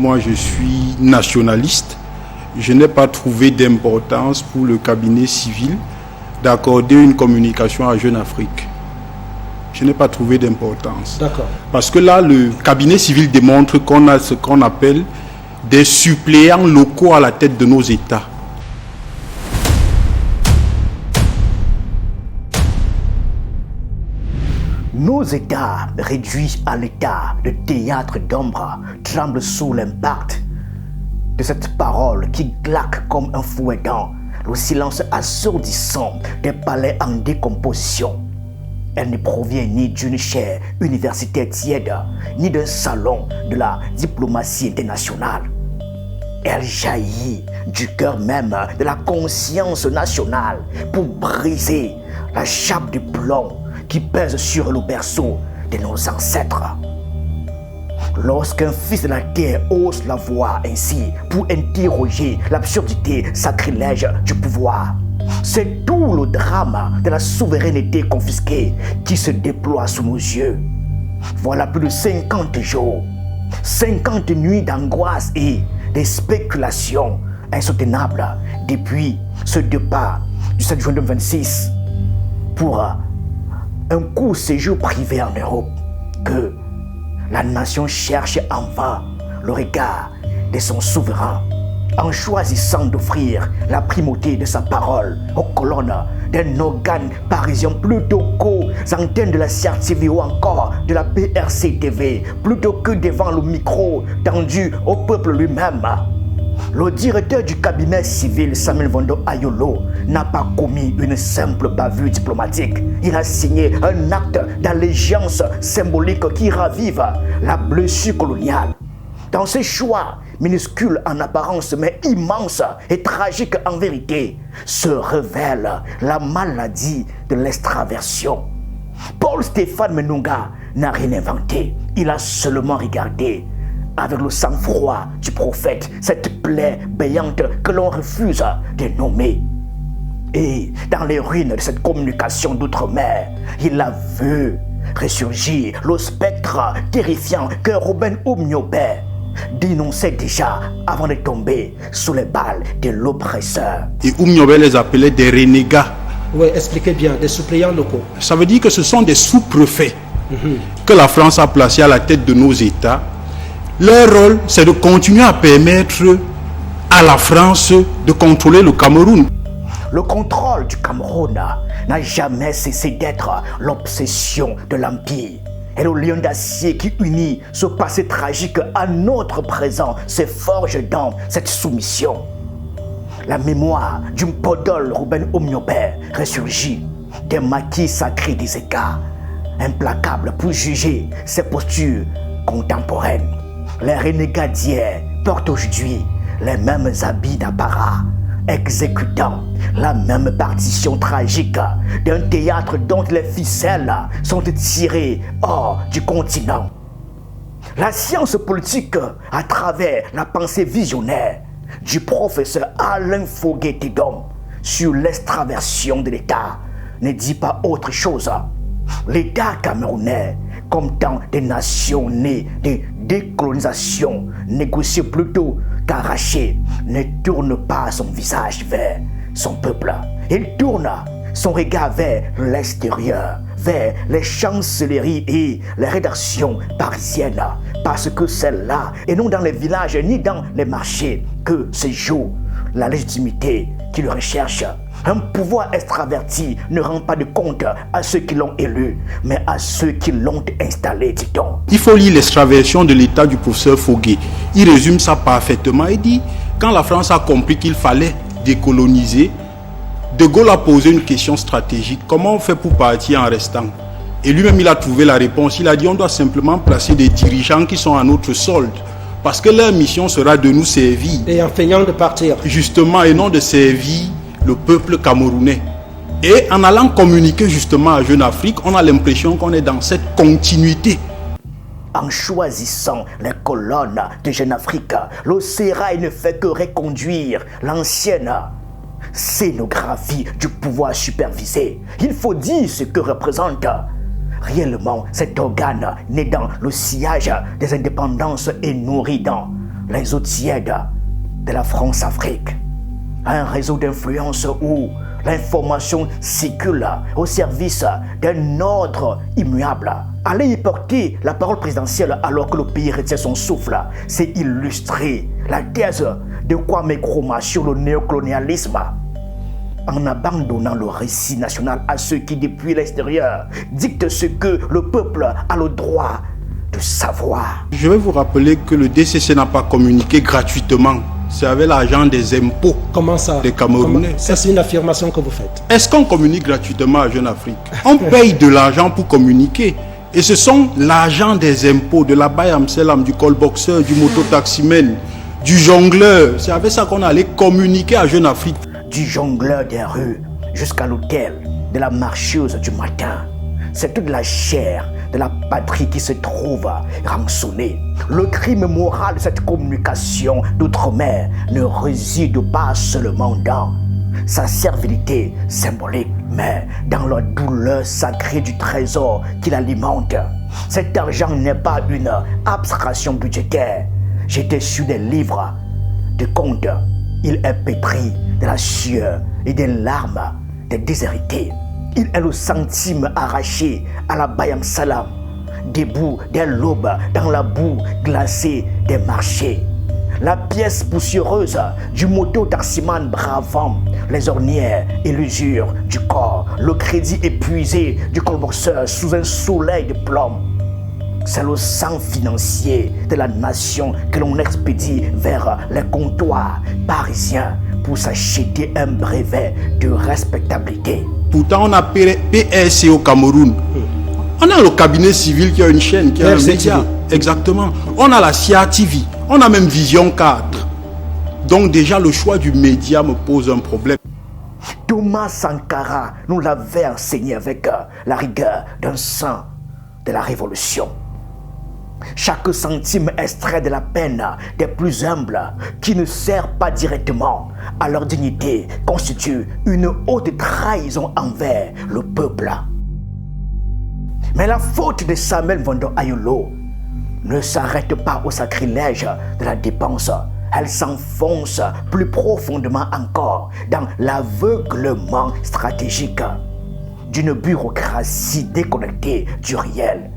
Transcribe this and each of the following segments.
Moi, je suis nationaliste. Je n'ai pas trouvé d'importance pour le cabinet civil d'accorder une communication à Jeune Afrique. Je n'ai pas trouvé d'importance. D'accord. Parce que là, le cabinet civil démontre qu'on a ce qu'on appelle des suppléants locaux à la tête de nos États. Nos États, réduits à l'état de théâtre d'ombre, tremblent sous l'impact de cette parole qui claque comme un fouettant, le silence assourdissant des palais en décomposition. Elle ne provient ni d'une chaire universitaire tiède, ni d'un salon de la diplomatie internationale. Elle jaillit du cœur même de la conscience nationale pour briser la chape de plomb qui pèse sur le berceau de nos ancêtres. Lorsqu'un fils de la terre hausse la voix ainsi pour interroger l'absurdité sacrilège du pouvoir, c'est tout le drame de la souveraineté confisquée qui se déploie sous nos yeux. Voilà plus de 50 jours, 50 nuits d'angoisse et des spéculations insoutenables depuis ce départ du 7 juin 2026 pour un court séjour privé en Europe que la nation cherche en vain le regard de son souverain en choisissant d'offrir la primauté de sa parole aux colonnes d'un organe parisien plutôt qu'aux antennes de la CRTV ou encore de la PRC-TV, plutôt que devant le micro tendu au peuple lui-même. Le directeur du cabinet civil, Samuel Vondo Ayolo, n'a pas commis une simple bavure diplomatique. Il a signé un acte d'allégeance symbolique qui ravive la blessure coloniale. Dans ce choix, minuscule en apparence mais immense et tragique en vérité, se révèle la maladie de l'extraversion. Paul Stéphane Menunga n'a rien inventé, il a seulement regardé avec le sang-froid du prophète cette plaie béante que l'on refuse de nommer. Et dans les ruines de cette communication d'outre-mer, il a vu ressurgir le spectre terrifiant que Robin Oumniobé dénonçait déjà avant de tomber sous les balles de l'oppresseur. Et Oumniobé les appelait des renégats. Oui, expliquez bien, des suppléants locaux. Ça veut dire que ce sont des sous-préfets que la France a placés à la tête de nos États. Leur rôle, c'est de continuer à permettre à la France de contrôler le Cameroun. Le contrôle du Cameroun n'a jamais cessé d'être l'obsession de l'Empire. Et le lion d'acier qui unit ce passé tragique à notre présent se forge dans cette soumission. La mémoire du Podol Robin Oumniobé ressurgit des maquis sacrés des écarts, implacables pour juger ses postures contemporaines. Les renégats d'hier portent aujourd'hui les mêmes habits d'apparat, exécutant la même partition tragique d'un théâtre dont les ficelles sont tirées hors du continent. La science politique, à travers la pensée visionnaire du professeur Alain Foguet-Tédom sur l'extraversion de l'État, ne dit pas autre chose. L'État camerounais, comme tant des nations nées de décolonisation, négocie plutôt qu'arracher, ne tourne pas son visage vers son peuple. Il tourne son regard vers l'extérieur, vers les chancelleries et les rédactions parisiennes, parce que c'est là, et non dans les villages ni dans les marchés, que se joue la légitimité qu'il recherche. Un pouvoir extraverti ne rend pas de compte à ceux qui l'ont élu, mais à ceux qui l'ont installé, dit-on. Il faut lire l'extraversion de l'État du professeur Foguet. Il résume ça parfaitement et dit, quand la France a compris qu'il fallait décoloniser, De Gaulle a posé une question stratégique. Comment on fait pour partir en restant? Et lui-même, il a trouvé la réponse. Il a dit, on doit simplement placer des dirigeants qui sont à notre solde. Parce que leur mission sera de nous servir. Et en feignant de partir. Justement, et non de servir le peuple camerounais. Et en allant communiquer justement à Jeune Afrique, on a l'impression qu'on est dans cette continuité. En choisissant les colonnes de Jeune Afrique, le sérail ne fait que reconduire l'ancienne scénographie du pouvoir supervisé. Il faut dire ce que représente réellement cet organe né dans le sillage des indépendances et nourri dans les eaux tièdes de la France-Afrique. Un réseau d'influence où l'information circule au service d'un ordre immuable. Aller y porter la parole présidentielle alors que le pays retient son souffle, c'est illustrer la thèse de Kwame Nkrumah sur le néocolonialisme, en abandonnant le récit national à ceux qui, depuis l'extérieur, dictent ce que le peuple a le droit de savoir. Je vais vous rappeler que le DCC n'a pas communiqué gratuitement. C'est avec l'argent des impôts. Comment ça? Des Camerounais. Ça, c'est une affirmation que vous faites. Est-ce qu'on communique gratuitement à Jeune Afrique? On paye de l'argent pour communiquer. Et ce sont l'argent des impôts, de la Bayam Selam, du colboxeur, du mototaximène, du jongleur. C'est avec ça qu'on allait communiquer à Jeune Afrique. Du jongleur des rues jusqu'à l'hôtel de la marcheuse du matin. C'est toute la chair de la patrie qui se trouve rançonnée. Le crime moral de cette communication d'outre-mer ne réside pas seulement dans sa servilité symbolique, mais dans la douleur sacrée du trésor qui l'alimente. Cet argent n'est pas une abstraction budgétaire. J'étais sur des livres de comptes. Il est pétri de la sueur et des larmes des déshérités. Il est le centime arraché à la Bayam Salam, debout dès l'aube dans la boue glacée des marchés. La pièce poussiéreuse du moto-taximan bravant les ornières et l'usure du corps, le crédit épuisé du colboxeur sous un soleil de plomb. C'est le sang financier de la nation que l'on expédie vers les comptoirs parisiens pour s'acheter un brevet de respectabilité. Pourtant, on a PRC au Cameroun. On a le cabinet civil qui a une chaîne, qui a un média. Exactement. On a la CIA TV. On a même Vision 4. Donc déjà, le choix du média me pose un problème. Thomas Sankara nous l'avait enseigné avec la rigueur d'un sang de la révolution. Chaque centime extrait de la peine des plus humbles qui ne sert pas directement à leur dignité constitue une haute trahison envers le peuple. Mais la faute de Samuel Vondo Ayolo ne s'arrête pas au sacrilège de la dépense. Elle s'enfonce plus profondément encore dans l'aveuglement stratégique d'une bureaucratie déconnectée du réel.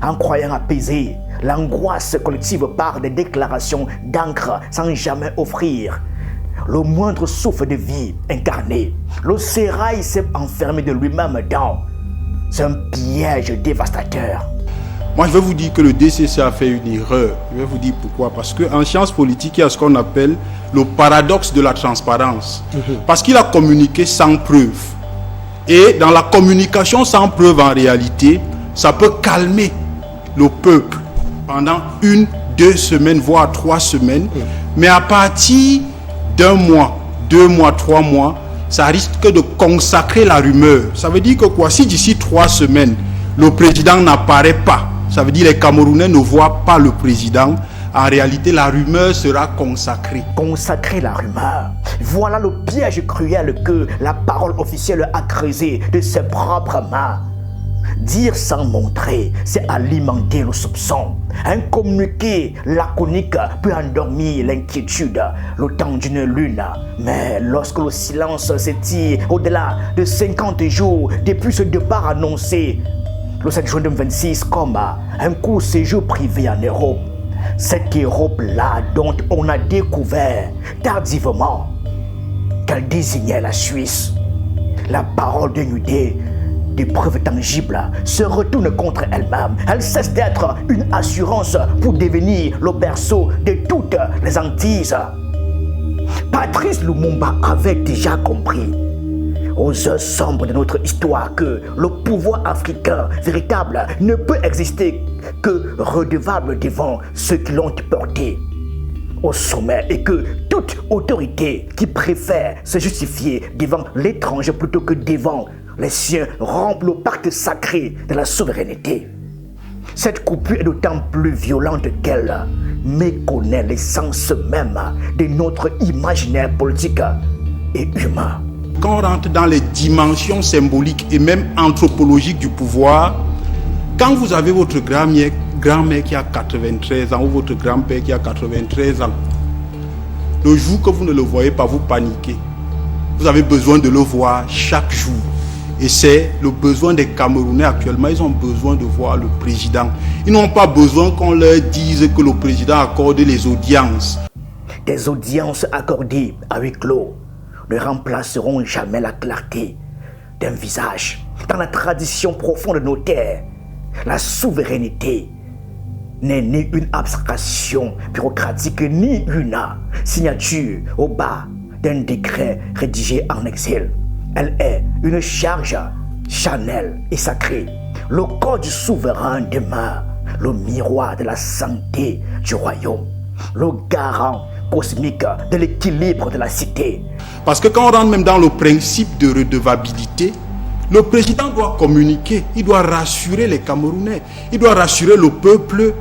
En croyant apaiser l'angoisse collective par des déclarations d'encre sans jamais offrir le moindre souffle de vie incarné, le sérail s'est enfermé de lui-même dans un piège dévastateur. Moi, je vais vous dire que le DCC a fait une erreur. Je vais vous dire pourquoi. Parce qu'en sciences politiques, il y a ce qu'on appelle le paradoxe de la transparence. Parce qu'il a communiqué sans preuve. Et dans la communication sans preuve, en réalité, ça peut calmer le peuple pendant 1, 2 semaines, voire 3 semaines. Mais à partir d'1 mois, 2 mois, 3 mois, ça risque de consacrer la rumeur. Ça veut dire que quoi? Si d'ici 3 semaines, le président n'apparaît pas, ça veut dire que les Camerounais ne voient pas le président, en réalité, la rumeur sera consacrée. Consacrer la rumeur. Voilà le piège cruel que la parole officielle a creusé de ses propres mains. Dire sans montrer, c'est alimenter le soupçon. Un communiqué laconique peut endormir l'inquiétude le temps d'une lune. Mais lorsque le silence s'étire au-delà de 50 jours depuis ce départ annoncé, le 7 juin 2026 comme un court séjour privé en Europe, cette Europe-là dont on a découvert tardivement qu'elle désignait la Suisse, la parole d'une idée, des preuves tangibles, se retourne contre elle-même. Elle cesse d'être une assurance pour devenir le berceau de toutes les hantises. Patrice Lumumba avait déjà compris aux heures sombres de notre histoire que le pouvoir africain véritable ne peut exister que redevable devant ceux qui l'ont porté au sommet et que toute autorité qui préfère se justifier devant l'étranger plutôt que devant les siens rompt le pacte sacré de la souveraineté. Cette coupure est d'autant plus violente qu'elle méconnaît l'essence même de notre imaginaire politique et humain. Quand on rentre dans les dimensions symboliques et même anthropologiques du pouvoir, quand vous avez votre grand-mère qui a 93 ans ou votre grand-père qui a 93 ans. Le jour que vous ne le voyez pas, vous paniquez. Vous avez besoin de le voir chaque jour. Et c'est le besoin des Camerounais actuellement. Ils ont besoin de voir le président. Ils n'ont pas besoin qu'on leur dise que le président accorde les audiences. Des audiences accordées à huis clos ne remplaceront jamais la clarté d'un visage. Dans la tradition profonde de nos terres, la souveraineté n'est ni une abstraction bureaucratique, ni une signature au bas d'un décret rédigé en exil. Elle est une charge charnelle et sacrée. Le corps du souverain demeure le miroir de la santé du royaume, le garant cosmique de l'équilibre de la cité. Parce que quand on rentre même dans le principe de redevabilité, le président doit communiquer, il doit rassurer les Camerounais, il doit rassurer le peuple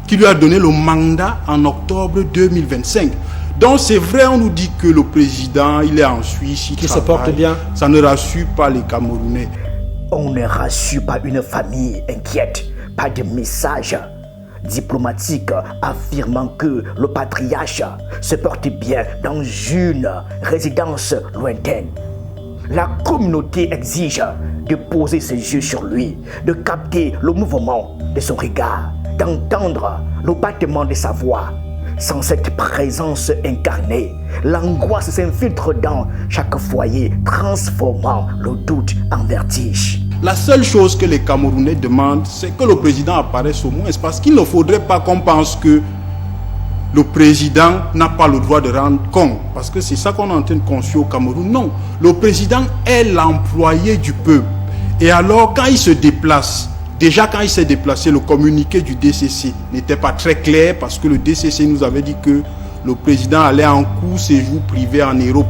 qui lui a donné le mandat en octobre 2025. Donc c'est vrai, on nous dit que le président, il est en Suisse, il se porte bien. Ça ne rassure pas les Camerounais. On ne rassure pas une famille inquiète, pas de message diplomatique affirmant que le patriarche se porte bien dans une résidence lointaine. La communauté exige de poser ses yeux sur lui, de capter le mouvement de son regard, d'entendre le battement de sa voix. Sans cette présence incarnée, l'angoisse s'infiltre dans chaque foyer, transformant le doute en vertige. La seule chose que les Camerounais demandent, c'est que le président apparaisse au moins, parce qu'il ne faudrait pas qu'on pense que le président n'a pas le droit de rendre compte, parce que c'est ça qu'on est en train de construire au Cameroun. Non, le président est l'employé du peuple. Et alors, quand il se déplace, déjà quand il s'est déplacé, le communiqué du DCC n'était pas très clair, parce que le DCC nous avait dit que le président allait en court séjour privé en Europe.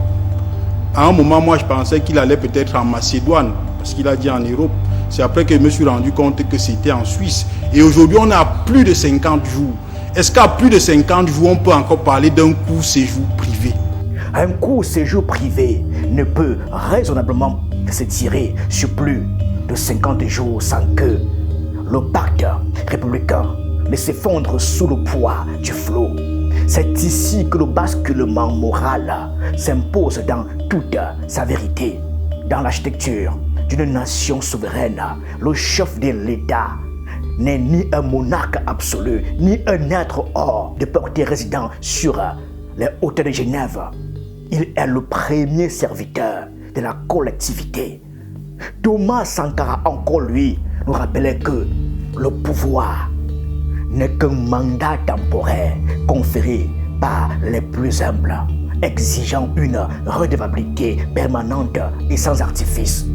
À un moment, moi, je pensais qu'il allait peut-être en Macédoine, parce qu'il a dit en Europe. C'est après que je me suis rendu compte que c'était en Suisse. Et aujourd'hui, on est à plus de 50 jours. Est-ce qu'à plus de 50 jours, on peut encore parler d'un court séjour privé? Un court séjour privé ne peut raisonnablement s'étirer sur plus de 50 jours sans que le pacte républicain ne s'effondre sous le poids du flot. C'est ici que le basculement moral s'impose dans toute sa vérité. Dans l'architecture d'une nation souveraine, le chef de l'État n'est ni un monarque absolu, ni un être hors de portée résident sur les hauteurs de Genève. Il est le premier serviteur de la collectivité. Thomas Sankara, encore lui, nous rappelait que le pouvoir n'est qu'un mandat temporaire conféré par les plus humbles, exigeant une redevabilité permanente et sans artifice.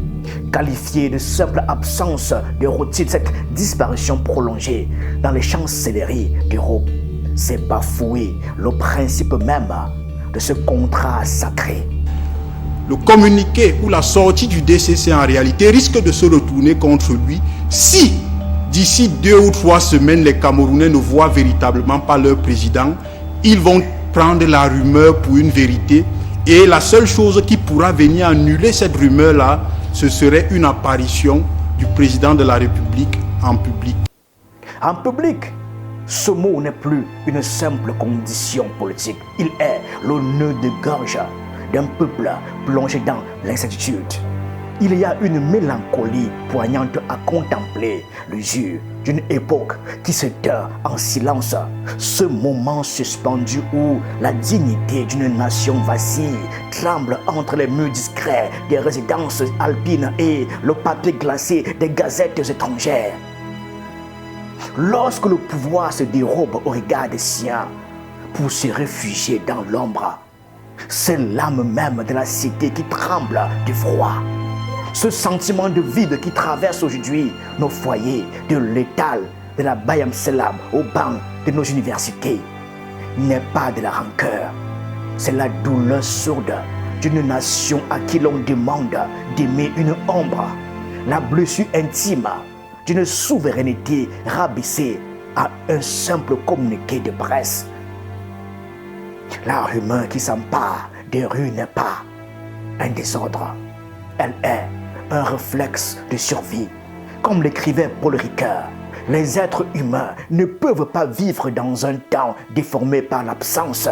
Qualifié de simple absence de routine, cette disparition prolongée dans les chancelleries d'Europe, c'est bafouer le principe même de ce contrat sacré. Le communiqué ou la sortie du DCC en réalité risque de se retourner contre lui si, d'ici 2 ou 3 semaines, les Camerounais ne voient véritablement pas leur président. Ils vont prendre la rumeur pour une vérité, et la seule chose qui pourra venir annuler cette rumeur-là, ce serait une apparition du président de la République en public. En public, ce mot n'est plus une simple condition politique. Il est le nœud de gorge d'un peuple plongé dans l'incertitude. Il y a une mélancolie poignante à contempler l'usure d'une époque qui se tait en silence. Ce moment suspendu où la dignité d'une nation vacille, tremble entre les murs discrets des résidences alpines et le papier glacé des gazettes étrangères. Lorsque le pouvoir se dérobe au regard des siens pour se réfugier dans l'ombre, c'est l'âme même de la cité qui tremble du froid. Ce sentiment de vide qui traverse aujourd'hui nos foyers, de l'étal de la Bayam Selam au banc de nos universités, n'est pas de la rancœur. C'est la douleur sourde d'une nation à qui l'on demande d'aimer une ombre, la blessure intime d'une souveraineté rabaissée à un simple communiqué de presse. La rumeur qui s'empare des rues n'est pas un désordre. Elle est un réflexe de survie. Comme l'écrivait Paul Ricoeur, Les êtres humains ne peuvent pas vivre dans un temps déformé par l'absence.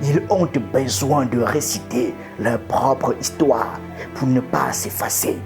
Ils ont besoin de réciter leur propre histoire pour ne pas s'effacer.